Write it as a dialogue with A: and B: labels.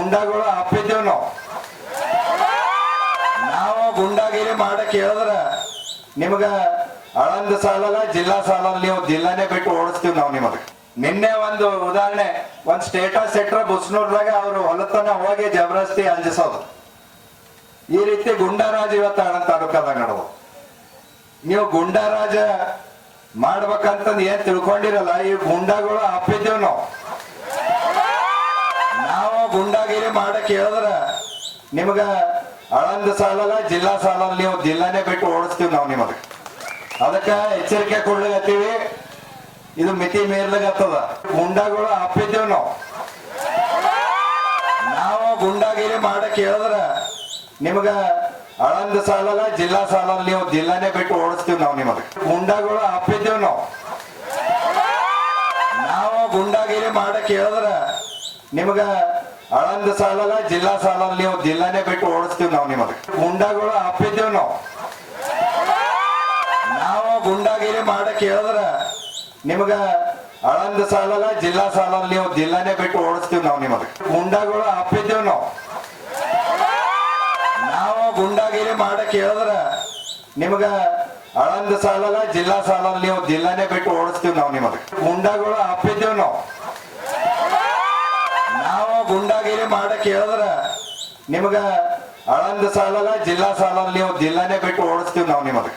A: ಗುಂಡಾಗಳು ಅಪ್ಪಿದ್ದೇವ್ ನಾವು ಗುಂಡಾಗಿರಿ ಮಾಡಕ್ ಹೇಳಿದ್ರ ನಿಮ್ಗ ಆಳಂದ ಸಾಲಲ್ಲ ಜಿಲ್ಲಾ ಸಾಲಲ್ಲ, ನೀವು ಜಿಲ್ಲಾನೇ ಬಿಟ್ಟು ಓಡಿಸ್ತೀವಿ ನಾವು ನಿಮಗೆ. ನಿನ್ನೆ ಒಂದು ಉದಾಹರಣೆ, ಒಂದ್ ಸ್ಟೇಟಸ್ ಇಟ್ರ ಬುಸ್ನೂರ್ದಾಗ ಅವ್ರು ಹೊಲತನ ಹೋಗಿ ಜಬರಸ್ತಿ ಅಂಜಿಸೋದು. ಈ ರೀತಿ ಗುಂಡಾರಾಜ್ ಇವತ್ತು ಆಳಂದ ತಾಲೂಕದಾಗ ನಡೆದು. ನೀವು ಗುಂಡಾರಾಜ ಮಾಡ್ಬೇಕಂತಂದ್ ಏನ್ ತಿಳ್ಕೊಂಡಿರಲ್ಲ, ಈ ಗುಂಡಾಗಳು ಅಪ್ಪಿದ್ದೇವ್ ನಾವು ಗುಂಡಾಗಿರಿ ಮಾಡಕ್ ಹೇಳಿದ್ರ ನಿಮ್ಗ ಆಳಂದ ಸಾಲಲ್ಲ ಜಿಲ್ಲಾ ಸಾಲಲ್ಲ, ನೀವು ಜಿಲ್ಲಾನೇ ಬಿಟ್ಟು ಓಡಿಸ್ತೀವಿ ನಾವು ನಿಮಗೆ. ಅದಕ್ಕ ಎಚ್ಚರಿಕೆ ಕೊಡ್ಲಿಗತ್ತೀವಿ, ಇದು ಮಿತಿ ಮೀರ್ಲಿಗತ್ತದ. ಗುಂಡಾಗಳು ಅಪ್ಪಿದ್ದೇವ್ ನಾವು ಗುಂಡಾಗಿರಿ ಮಾಡಕ್ ಹೇಳಿದ್ರ ನಿಮ್ಗ ಆಳಂದ ಸಾಲಲ್ಲ ಜಿಲ್ಲಾ ಸಾಲಲ್ಲ, ನೀವು ಜಿಲ್ಲಾನೇ ಬಿಟ್ಟು ಓಡಿಸ್ತೀವಿ ನಾವು ನಿಮಗೆ. ಗುಂಡಾಗಳು ಅಪ್ಪಿದ್ದೇವ್ ನಾವು ಗುಂಡಾಗಿರಿ ಮಾಡಕ್ ಹೇಳಿದ್ರ ನಿಮ್ಗ ಆಳಂದ ಸಾಲಲ್ಲ ಜಿಲ್ಲಾ ಸಾಲಲ್ಲ, ನೀವು ಜಿಲ್ಲಾನೇ ಬಿಟ್ಟು ಓಡಿಸ್ತೀವಿ ನಾವು ನಿಮಗೆ. ಗುಂಡಾಗಳು ಅಪ್ಪಿದ್ದೇವ್ ನಾವು ಗುಂಡಾಗಿರಿ ಮಾಡಕ್ ಹೇಳಿದ್ರ ನಿಮ್ಗ ಆಳಂದ ಸಾಲಲ್ಲ ಜಿಲ್ಲಾ ಸಾಲಲ್ಲ, ನೀವು ಜಿಲ್ಲಾನೇ ಬಿಟ್ಟು ಓಡಿಸ್ತೀವಿ ನಾವು ನಿಮಗೆ. ಗುಂಡಾಗಳು ಅಪ್ಪಿದ್ದೇವ್ ನಾವು ಗುಂಡಾಗಿರಿ ಮಾಡಕ್ ಹೇಳಿದ್ರ ನಿಮ್ಗ ಆಳಂದ ಸಾಲಲ್ಲ ಜಿಲ್ಲಾ ಸಾಲಲ್ಲ, ನೀವು ಜಿಲ್ಲಾನೇ ಬಿಟ್ಟು ಓಡಿಸ್ತೀವಿ ನಾವು ನಿಮಗೆ. ಗುಂಡಾಗಳು ಅಪ್ಪಿದ್ದೇವ್ ನಾವು ಗುಂಡಾಗಿರಿ ಮಾಡಕ್ ಹೇಳಿದ್ರ ನಿಮ್ಗ ಆಳಂದ ಸಾಲಲ್ಲ ಜಿಲ್ಲಾ ಸಾಲಲ್ಲ, ನೀವು ಜಿಲ್ಲಾನೇ ಬಿಟ್ಟು ಓಡಿಸ್ತೀವಿ ನಾವು ನಿಮಗೆ.